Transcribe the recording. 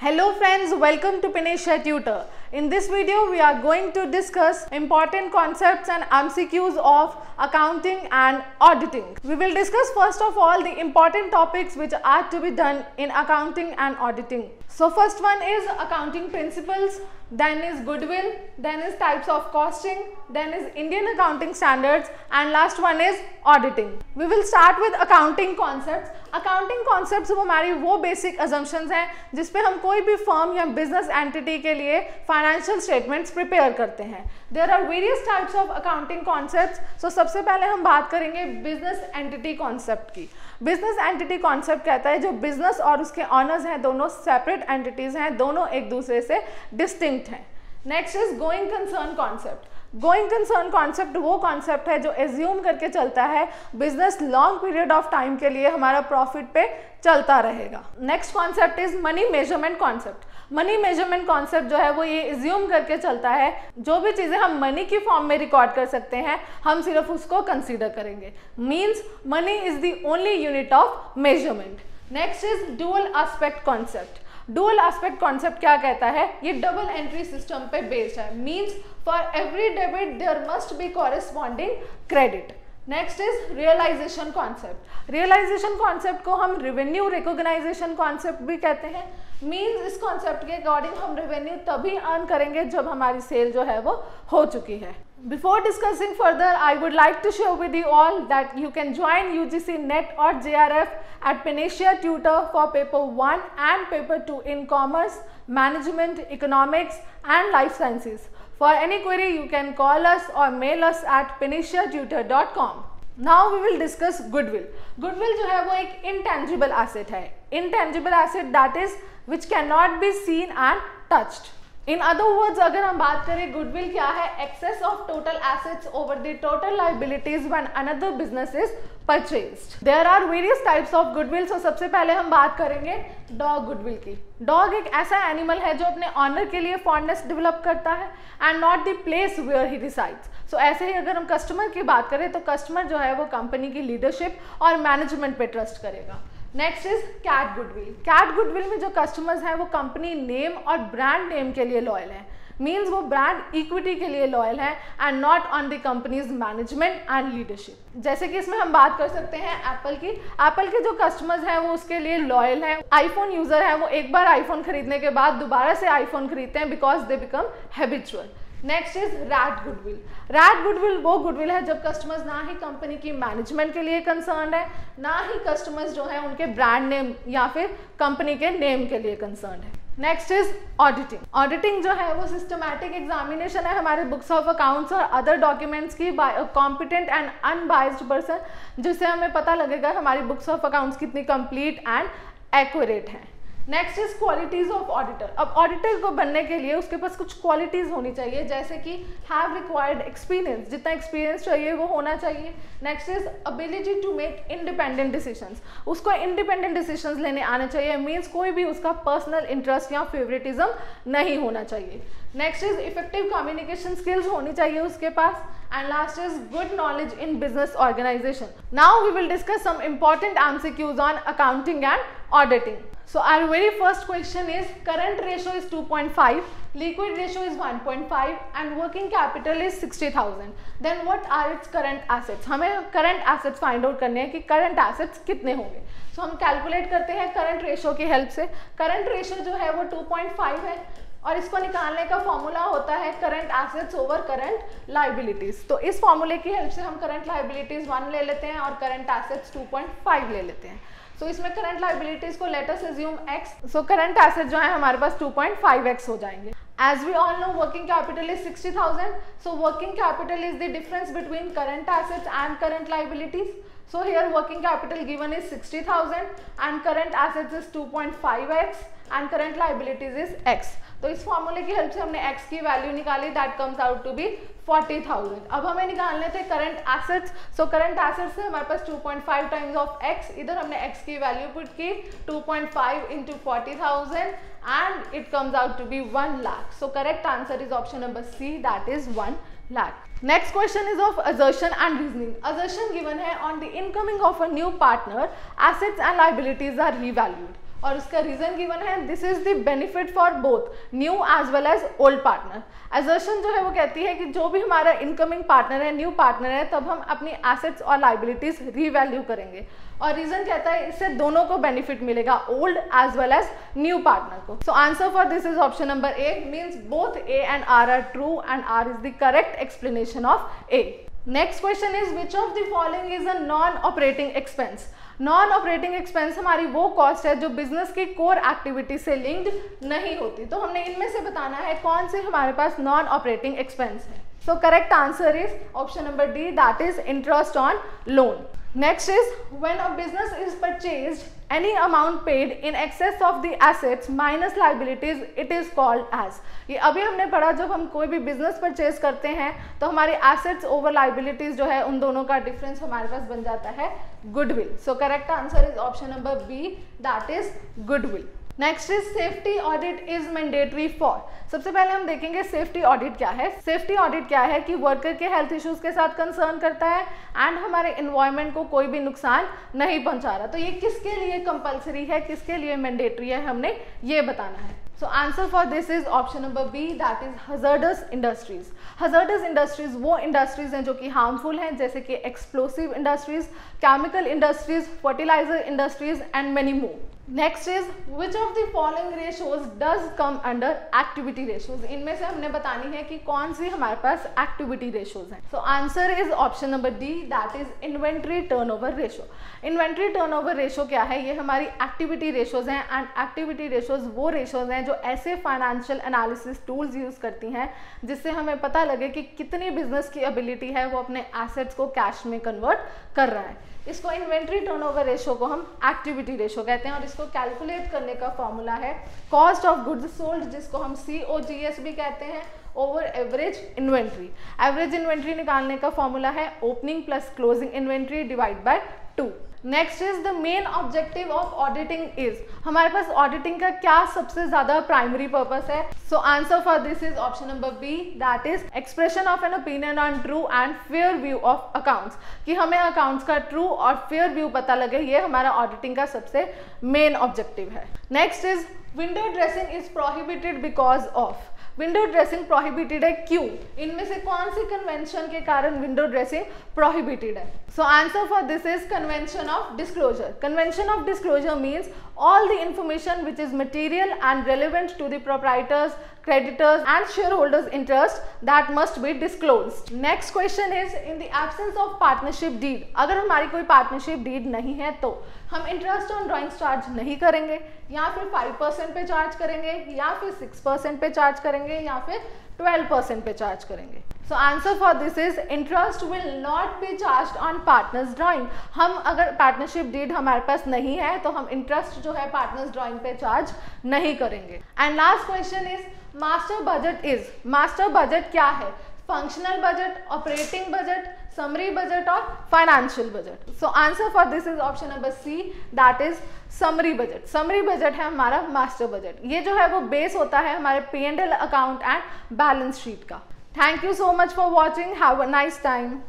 Hello friends, welcome to Pinesia Tutor. In this video, we are going to discuss important concepts and MCQs of accounting and auditing. We will discuss first of all the important topics which are to be done in accounting and auditing. So first one is accounting principles, then is goodwill, then is types of costing, then is Indian accounting standards, and last one is auditing. We will start with accounting concepts. Accounting concepts वो हमारी वो basic assumptions हैं जिस पे हम कोई भी firm या बिजनेस एंटिटी के लिए फाइनेंशियल स्टेटमेंट्स प्रिपेयर करते हैं. There are various types of accounting concepts. So सबसे पहले हम बात करेंगे बिजनेस एंटिटी कॉन्सेप्ट की. बिजनेस एंटिटी कॉन्सेप्ट कहता है जो बिजनेस और उसके ऑनर्स हैं दोनों सेपरेट एंटिटीज हैं, दोनों एक दूसरे से डिस्टिंक्ट हैं. Next is going concern concept. Going concern concept वो कॉन्सेप्ट है जो एज्यूम करके चलता है business long period of time के लिए हमारा प्रॉफिट पे चलता रहेगा. Next concept is money measurement concept. Money measurement concept जो है वो ये एज्यूम करके चलता है जो भी चीज़ें हम मनी की फॉर्म में रिकॉर्ड कर सकते हैं हम सिर्फ उसको कंसीडर करेंगे. Means money is the only unit of measurement. Next is dual aspect concept. Dual aspect concept क्या कहता है? ये डबल एंट्री सिस्टम पे बेस्ड है. Means for every debit there must be corresponding credit. Next is realization concept. Realization concept को हम revenue recognition concept भी कहते हैं. मीन्स इस कॉन्सेप्ट के अकॉर्डिंग हम रेवेन्यू तभी अर्न करेंगे जब हमारी सेल जो है वो हो चुकी है. Before discussing further, I would like to share with you all that you can join UGC NET or JRF at Pinesia Tutor for paper 1 and paper 2 in commerce, management, economics and life sciences. For any query, you can call us or mail us at pinesiatutor.com. Now we will discuss goodwill. Goodwill जो है वो एक intangible asset है. Intangible asset that is which cannot be seen and touched. In other words अगर हम बात करें goodwill क्या है? Excess of total assets over the total liabilities when another business is purchased. There are various types of goodwill. So सबसे पहले हम बात करेंगे डॉग गुडविल की. डॉग एक ऐसा एनिमल है जो अपने ऑनर के लिए फॉन्डनेस डेवलप करता है and not the place where he resides. So ऐसे ही अगर हम कस्टमर की बात करें तो कस्टमर जो है वो कंपनी की लीडरशिप और मैनेजमेंट पे ट्रस्ट करेगा. नेक्स्ट इज कैट गुडविल. कैट गुडविल में जो कस्टमर्स हैं वो कंपनी नेम और ब्रांड नेम के लिए लॉयल हैं. मीन्स वो ब्रांड इक्विटी के लिए लॉयल है and not on the companies management and leadership. जैसे कि इसमें हम बात कर सकते हैं एप्पल की. एप्पल के जो कस्टमर्स हैं वो उसके लिए लॉयल हैं. आईफोन यूजर हैं वो एक बार आईफोन खरीदने के बाद दोबारा से आईफोन खरीदते हैं because they become habitual. Next is rat goodwill. Rat goodwill वो गुडविल है जब कस्टमर्स ना ही कंपनी की मैनेजमेंट के लिए कंसर्न है ना ही कस्टमर्स जो है उनके ब्रांड नेम या फिर कंपनी के नेम के लिए कंसर्न है. Next is auditing. ऑडिटिंग जो है वो सिस्टमैटिक एग्जामिनेशन है हमारे बुक्स ऑफ अकाउंट्स और अदर डॉक्यूमेंट्स की by a competent and unbiased person जिससे हमें पता लगेगा हमारी बुक्स ऑफ अकाउंट्स कितनी कंप्लीट एंड एक्यूरेट हैं. Next is qualities of auditor. अब ऑडिटर को बनने के लिए उसके पास कुछ क्वालिटीज होनी चाहिए जैसे कि हैव रिक्वायर्ड एक्सपीरियंस. जितना एक्सपीरियंस चाहिए वो होना चाहिए. Next is ability to make independent decisions. उसको इंडिपेंडेंट डिसीजंस लेने आने चाहिए. मीन्स कोई भी उसका पर्सनल इंटरेस्ट या फेवरेटिज्म नहीं होना चाहिए. Next is effective communication skills होनी चाहिए उसके पास. And last is good knowledge in business organisation. Now we will discuss some important MCQs on accounting and auditing. So our very first question is current ratio is 2.5, liquid ratio is 1.5 and working capital is 60,000. Then what are its current assets? हमें current assets find out करने हैं कि current assets कितने होंगे. So हम calculate करते हैं current ratio की help से. Current ratio जो है वो 2.5 है और इसको निकालने का फॉर्मूला होता है current assets over current liabilities. तो इस फॉर्मूले की हेल्प से हम करंट लाइबिलिटीज 1 ले लेते हैं और करंट एसेट्स 2.5 ले लेते हैं. सो इसमें करंट लाइबिलिटीज को let us assume x. So current asset जो है हमारे पास 2.5x हो जाएंगे. As we all know, working capital is 60,000. So working capital is the difference between current assets and current liabilities. So here working capital given is 60,000 and current assets is 2.5x and current liabilities is x. तो इस फॉर्मूले की help से हमने x की value निकाली. That comes out to be 40,000. अब हमें निकालने थे current assets. So current assets से हमारे पास 2.5 टाइम्स ऑफ x. इधर हमने x की वैल्यू पुट की 2.5 into 40,000 and it comes out to be 1 lakh. So correct answer is option number C, that is 1 lakh. Next question is of assertion and reasoning. Assertion given है on the incoming of a new partner, assets and liabilities are revalued. और उसका reason given है this is the benefit for both new as well as old partner. Assertion जो है वो कहती है कि जो भी हमारा इनकमिंग पार्टनर है, न्यू पार्टनर है, तब हम अपनी एसेट्स और लाइबिलिटीज रीवैल्यू करेंगे। और रीजन कहता है इससे दोनों को बेनिफिट मिलेगा, old as well as new partner को। So answer for this is option number A, means both A and R true and R is the correct explanation of A. Next question is which of the following is a non operating expense. Non operating expense हमारी वो cost है जो business की core activity से linked नहीं होती। तो हमने इनमें से बताना है कौन से हमारे पास नॉन ऑपरेटिंग एक्सपेंस है। सो correct answer is option number D, that is interest on loan. Next is when a business is purchased, any amount paid in excess of the assets minus liabilities, it is called as। ये अभी हमने पढ़ा, जब हम कोई भी business purchase करते हैं तो हमारे एसेट्स ओवर लाइबिलिटीज जो है उन दोनों का डिफरेंस हमारे पास बन जाता है goodwill. So correct answer is option number B, that is goodwill. Next is safety audit is mandatory for. सबसे पहले हम देखेंगे सेफ्टी ऑडिट क्या है। सेफ्टी ऑडिट क्या है कि वर्कर के हेल्थ इश्यूज के साथ कंसर्न करता है एंड हमारे एनवायरनमेंट को कोई भी नुकसान नहीं पहुंचा रहा। तो ये किसके लिए कंपलसरी है, किसके लिए मैंडेटरी है, हमने ये बताना है। So answer for this is option number B, that is hazardous industries. Hazardous industries वो इंडस्ट्रीज हैं जो कि हार्मफुल हैं, जैसे कि explosive industries, chemical industries, fertilizer industries and many more. Next is which of the following ratios does come under activity ratios. इनमें से हमने बतानी है कि कौन सी हमारे पास एक्टिविटी रेशियोज हैं। So answer is option number D, that is inventory turnover ratio. Inventory turnover ratio क्या है, ये हमारी एक्टिविटी रेशियोज हैं एंड एक्टिविटी रेशियोज वो रेशियोज हैं जो ऐसे फाइनेंशियल एनालिसिस टूल्स यूज करती हैं जिससे हमें पता लगे कि कितनी बिजनेस की एबिलिटी है वो अपने एसेट्स को कैश में कन्वर्ट कर रहा है। इसको इन्वेंट्री टर्नओवर रेशियो को हम एक्टिविटी रेशियो कहते हैं और इसको कैलकुलेट करने का फॉर्मूला है कॉस्ट ऑफ गुड्स सोल्ड, जिसको हम COGS भी कहते हैं, over average inventory. Average inventory निकालने का फॉर्मूला है opening plus closing inventory divide by 2। Next is the main objective of auditing is. हमारे पास ऑडिटिंग का क्या सबसे ज्यादा प्राइमरी पर्पस है। So answer for this is option number B, that is expression of an opinion on true and fair view of accounts. कि हमें accounts का true और फेयर व्यू पता लगे, ये हमारा ऑडिटिंग का सबसे मेन ऑब्जेक्टिव है। Next is window dressing is prohibited because of. Window dressing prohibited है क्यों, इनमें से कौन सी कन्वेंशन के कारण विंडो ड्रेसिंग प्रोहिबिटेड है। So answer for this is convention of disclosure. Convention of disclosure means all the information which is material and relevant to the proprietors, creditors and shareholders interest that must be disclosed. Next question is in the absence of partnership deed, अगर हमारी कोई partnership deed नहीं है तो हम interest on drawings charge नहीं करेंगे, या फिर 5% पे चार्ज करेंगे, या फिर 6% पे चार्ज करेंगे, या फिर 12% पे चार्ज करेंगे। सो answer for this is interest will not be charge on partners drawing. हम अगर पार्टनरशिप डीड हमारे पास नहीं है तो हम इंटरेस्ट जो है पार्टनर्स ड्राइंग पे चार्ज नहीं करेंगे। And last question is master budget is. Master budget क्या है, functional budget, operating budget, summary budget और financial budget. So answer for this is option number C, that is summary budget. Summary budget है हमारा master budget. ये जो है वो base होता है हमारे P&L account and balance sheet का। Thank you so much for watching, have a nice time.